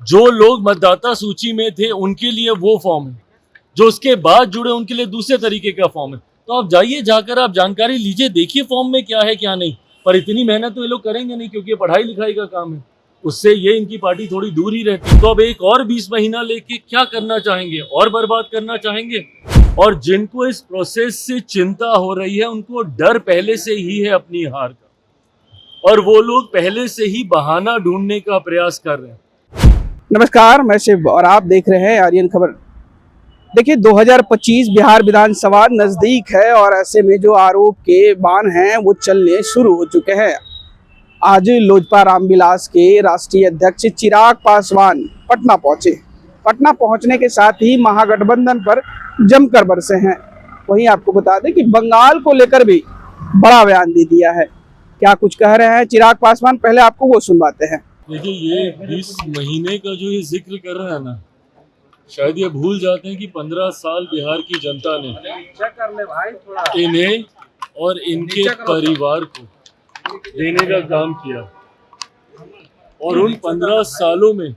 जो लोग मतदाता सूची में थे उनके लिए वो फॉर्म है, जो उसके बाद जुड़े उनके लिए दूसरे तरीके का फॉर्म है। तो आप जाइए, जाकर आप जानकारी लीजिए, देखिए फॉर्म में क्या है क्या नहीं। पर इतनी मेहनत तो ये लोग करेंगे नहीं, क्योंकि ये पढ़ाई लिखाई का काम है, उससे ये इनकी पार्टी थोड़ी दूर ही रहती। तो अब एक और 20 महीना लेके क्या करना चाहेंगे, और बर्बाद करना चाहेंगे। और जिनको इस प्रोसेस से चिंता हो रही है उनको डर पहले से ही है अपनी हार का, और वो लोग पहले से ही बहाना ढूंढने का प्रयास कर रहे हैं। नमस्कार, मैं शिव और आप देख रहे हैं आर्यन खबर। देखिए 2025 बिहार विधानसभा नजदीक है और ऐसे में जो आरोप के बाण हैं वो चलने शुरू हो चुके हैं। आज लोजपा रामविलास के राष्ट्रीय अध्यक्ष चिराग पासवान पटना पहुंचे। पटना पहुंचने के साथ ही महागठबंधन पर जमकर बरसे हैं। वहीं आपको बता दें कि बंगाल को लेकर भी बड़ा बयान दे दिया है। क्या कुछ कह रहे हैं चिराग पासवान, पहले आपको वो सुनवाते हैं। देखिए, ये 20 महीने का जो ये जिक्र कर रहे हैं ना, शायद ये भूल जाते हैं कि 15 साल बिहार की जनता ने इन्हें और इनके परिवार को देने का काम किया। और उन 15 सालों में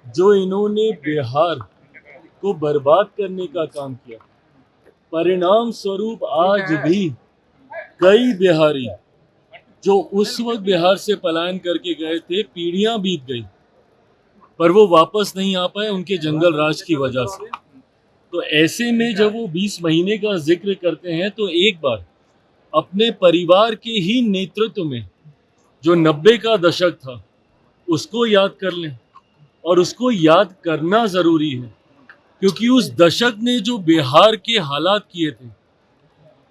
जो इन्होंने बिहार को बर्बाद करने का काम किया, परिणाम स्वरूप आज भी कई बिहारी जो उस वक्त बिहार से पलायन करके गए थे, पीढ़ियां बीत गई पर वो वापस नहीं आ पाए उनके जंगल राज की वजह से। तो ऐसे में जब वो 20 महीने का जिक्र करते हैं तो एक बार अपने परिवार के ही नेतृत्व में जो 90 का दशक था उसको याद कर लें। और उसको याद करना ज़रूरी है, क्योंकि उस दशक ने जो बिहार के हालात किए थे,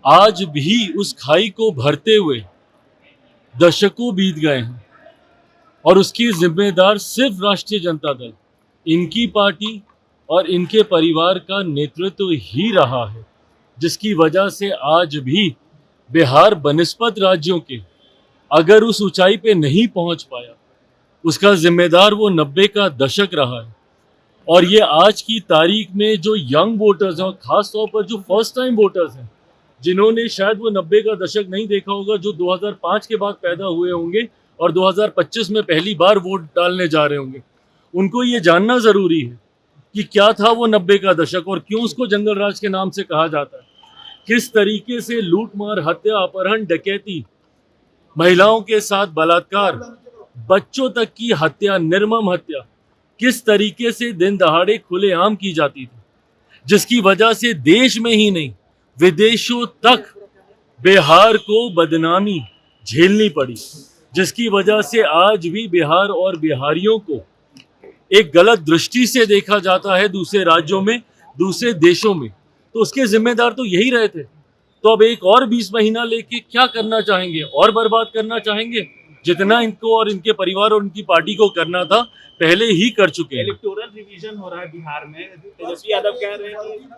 आज भी उस खाई को भरते हुए दशकों बीत गए हैं। और उसकी जिम्मेदार सिर्फ राष्ट्रीय जनता दल, इनकी पार्टी और इनके परिवार का नेतृत्व ही रहा है, जिसकी वजह से आज भी बिहार बनिस्पत राज्यों के अगर उस ऊंचाई पे नहीं पहुंच पाया, उसका जिम्मेदार वो 90 का दशक रहा है। और ये आज की तारीख में जो यंग वोटर्स हैं, और खास तौर पर जो फर्स्ट टाइम वोटर्स हैं, जिन्होंने शायद वो 90 का दशक नहीं देखा होगा, जो 2005 के बाद पैदा हुए होंगे और 2025 में पहली बार वोट डालने जा रहे होंगे, उनको ये जानना ज़रूरी है कि क्या था वो 90 का दशक और क्यों उसको जंगल राज के नाम से कहा जाता है। किस तरीके से लूट मार, हत्या, अपहरण, डकैती, महिलाओं के साथ बलात्कार, बच्चों तक की हत्या, निर्मम हत्या किस तरीके से दिन दहाड़े खुलेआम की जाती थी, जिसकी वजह से देश में ही नहीं विदेशों तक बिहार को बदनामी झेलनी पड़ी, जिसकी वजह से आज भी बिहार और बिहारियों को एक गलत दृष्टि से देखा जाता है दूसरे राज्यों में, दूसरे देशों में। तो उसके जिम्मेदार तो यही रहे थे। तो अब एक और 20 महीना लेके क्या करना चाहेंगे, और बर्बाद करना चाहेंगे। जितना इनको और इनके परिवार और इनकी पार्टी को करना था पहले ही कर चुके हैं। इलेक्टोरल रिवीजन हो रहा है बिहार में। तेजस्वी यादव कह रहे हैं कि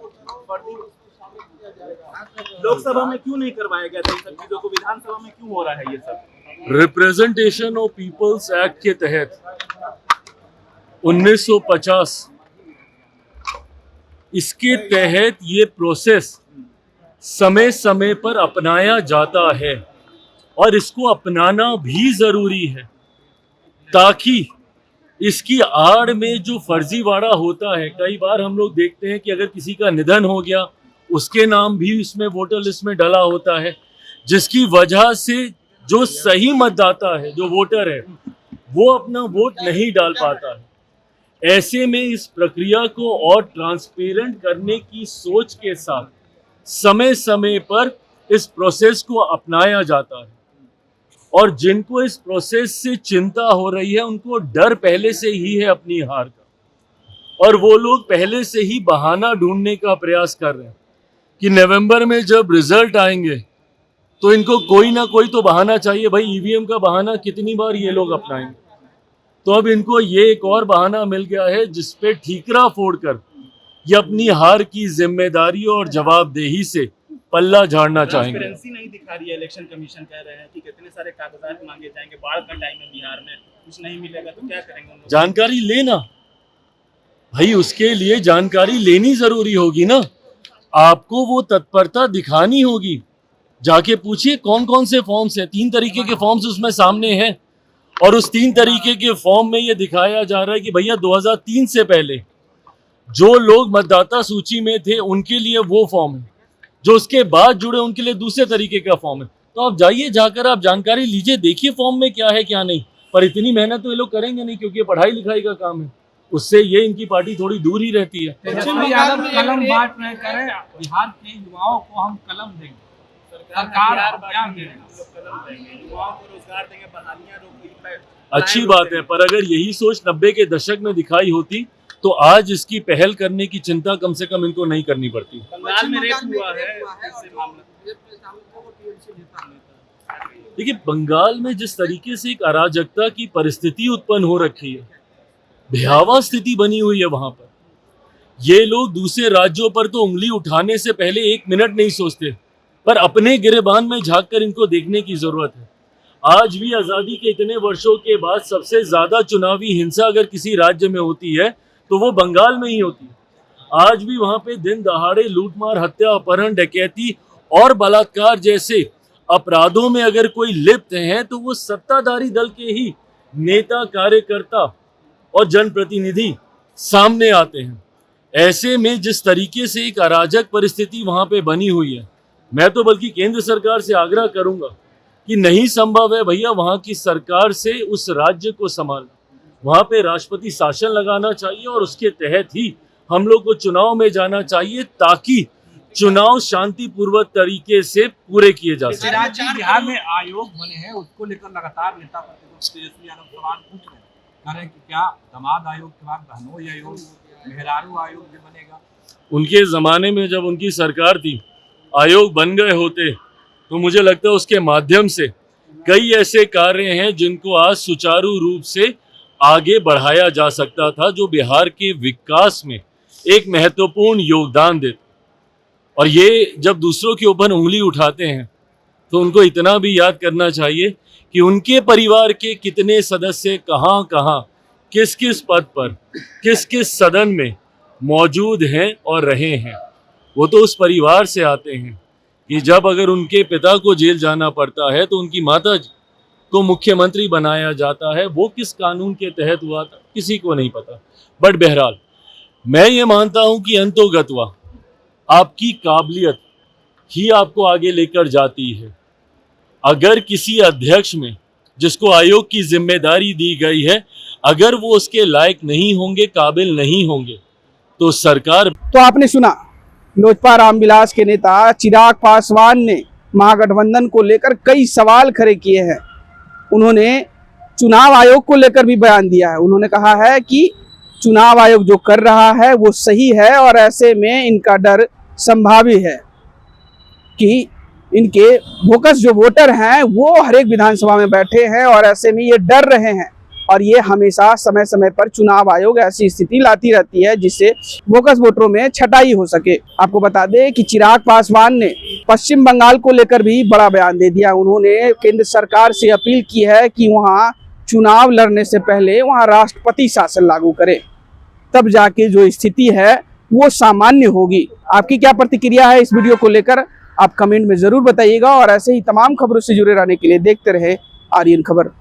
लोकसभा में क्यों नहीं करवाया गया था इन सब चीजों को, विधानसभा में क्यों हो रहा है ये सब। रिप्रेजेंटेशन ऑफ पीपल्स एक्ट के तहत 1950, इसके तहत ये प्रोसेस समय समय पर अपनाया जाता है और इसको अपनाना भी जरूरी है, ताकि इसकी आड़ में जो फर्जीवाड़ा होता है, कई बार हम लोग देखते हैं कि अगर किसी का निधन हो गया उसके नाम भी इसमें वोटर लिस्ट में डला होता है, जिसकी वजह से जो सही मतदाता है, जो वोटर है, वो अपना वोट नहीं डाल पाता है। ऐसे में इस प्रक्रिया को और ट्रांसपेरेंट करने की सोच के साथ समय समय पर इस प्रोसेस को अपनाया जाता है। और जिनको इस प्रोसेस से चिंता हो रही है उनको डर पहले से ही है अपनी हार का, और वो लोग पहले से ही बहाना ढूंढने का प्रयास कर रहे हैं कि नवंबर में जब रिजल्ट आएंगे तो इनको कोई ना कोई तो बहाना चाहिए। भाई, ईवीएम का बहाना कितनी बार ये लोग अपनाएंगे। तो अब इनको ये एक और बहाना मिल गया है जिसपे ठीकरा फोड़कर ये अपनी हार की जिम्मेदारी और जवाबदेही से पल्ला झाड़ना चाहेंगे। ट्रांसपेरेंसी नहीं दिखा रही है। इलेक्शन कमीशन कह रहे हैं कि कितने सारे कागजात मांगे जाएंगे, बाढ़ का टाइम है बिहार में, कुछ नहीं मिलेगा तो क्या करेंगे। जानकारी लेना भाई, उसके लिए जानकारी लेनी जरूरी होगी ना। आपको वो तत्परता दिखानी होगी। जाके पूछिए कौन कौन से फॉर्म्स हैं, 3 तरीके के फॉर्म्स उसमें सामने हैं, और उस 3 तरीके के फॉर्म में ये दिखाया जा रहा है कि भैया 2003 से पहले जो लोग मतदाता सूची में थे उनके लिए वो फॉर्म है, जो उसके बाद जुड़े उनके लिए दूसरे तरीके का फॉर्म है। तो आप जाइए, जाकर आप जानकारी लीजिए, देखिए फॉर्म में क्या है क्या नहीं। पर इतनी मेहनत तो ये लोग करेंगे नहीं, क्योंकि ये पढ़ाई लिखाई का काम है, उससे ये इनकी पार्टी थोड़ी दूर ही रहती है। तेजस्वी यादव कलम बांट रहे करें, बिहार के युवाओं को हम कलम देंगे, सरकार ज्ञान देगी, युवाओं को रोजगार देंगे, बहालियां रोकेंगे। अच्छी बात है, पर अगर यही सोच 90 के दशक में दिखाई होती तो आज इसकी पहल करने की चिंता कम से कम इनको नहीं करनी पड़ती। बंगाल में रेप हुआ है, इससे मामला देखिए, बंगाल में जिस तरीके से एक अराजकता की परिस्थिति उत्पन्न हो रखी है, भयावह स्थिति बनी हुई है वहां पर। ये लोग दूसरे राज्यों पर तो उंगली उठाने से पहले 1 मिनट नहीं सोचते, पर अपने गिरेबान में झांककर इनको देखने की जरूरत है। आज भी आजादी के इतने वर्षों के बाद सबसे ज्यादा चुनावी हिंसा अगर किसी राज्य में होती है तो वो बंगाल में ही होती है। आज भी वहां पे दिन दहाड़े लूटमार, हत्या, अपहरण, डकैती और बलात्कार जैसे अपराधों में अगर कोई लिप्त है तो वो सत्ताधारी दल के ही नेता, कार्यकर्ता और जनप्रतिनिधि सामने आते हैं। ऐसे में जिस तरीके से एक अराजक परिस्थिति वहां पे बनी हुई है, मैं तो बल्कि केंद्र सरकार से आग्रह करूंगा कि नहीं संभव है भैया वहां की सरकार से उस राज्य को संभालना, वहां पे राष्ट्रपति शासन लगाना चाहिए और उसके तहत ही हम लोग को चुनाव में जाना चाहिए, ताकि चुनाव शांतिपूर्वक तरीके से पूरे किए जा सके। राज्य बिहार में आयोग बने हैं, उसको लेकर लगातार नेता प्रतिपक्ष तेजस्वी यादव सवाल पूछ रहे हैं, कह रहे हैं कि क्या दामाद आयोग के बाद बहनोई आयोग, मेहरारू आयोग भी बनेगा। उनके जमाने में जब उनकी सरकार थी, आयोग बन गए होते तो मुझे लगता है उसके माध्यम से कई ऐसे कार्य हैं जिनको आज सुचारू रूप से आगे बढ़ाया जा सकता था, जो बिहार के विकास में एक महत्वपूर्ण योगदान देते। और ये जब दूसरों के ऊपर उंगली उठाते हैं तो उनको इतना भी याद करना चाहिए कि उनके परिवार के कितने सदस्य कहाँ कहाँ, किस किस पद पर, किस किस सदन में मौजूद हैं और रहे हैं। वो तो उस परिवार से आते हैं कि जब अगर उनके पिता को जेल जाना पड़ता है तो उनकी माता को मुख्यमंत्री बनाया जाता है। वो किस कानून के तहत हुआ था किसी को नहीं पता। बट बहरहाल मैं ये मानता हूं कि अंतोगत्वा आपकी काबिलियत ही आपको आगे लेकर जाती है। अगर किसी अध्यक्ष में, जिसको आयोग की जिम्मेदारी दी गई है, अगर वो उसके लायक नहीं होंगे, काबिल नहीं होंगे, तो सरकार। तो आपने सुना, लोजपा रामविलास के नेता चिराग पासवान ने महागठबंधन को लेकर कई सवाल खड़े किए हैं। उन्होंने चुनाव आयोग को लेकर भी बयान दिया है। उन्होंने कहा है कि चुनाव आयोग जो कर रहा है वो सही है और ऐसे में इनका डर संभावित है कि इनके वोकस जो वोटर हैं वो हर एक विधानसभा में बैठे हैं और ऐसे में ये डर रहे हैं और ये हमेशा समय समय पर चुनाव आयोग ऐसी स्थिति लाती रहती है जिससे वोकस वोटरों में छटाई हो सके। आपको बता दें कि चिराग पासवान ने पश्चिम बंगाल को लेकर भी बड़ा बयान दे दिया। उन्होंने केंद्र सरकार से अपील की है कि वहाँ चुनाव लड़ने से पहले वहाँ राष्ट्रपति शासन लागू करे, तब जाके जो स्थिति है वो सामान्य होगी। आपकी क्या प्रतिक्रिया है इस वीडियो को लेकर, आप कमेंट में जरूर बताइएगा और ऐसे ही तमाम खबरों से जुड़े रहने के लिए देखते रहे आर्यन खबर।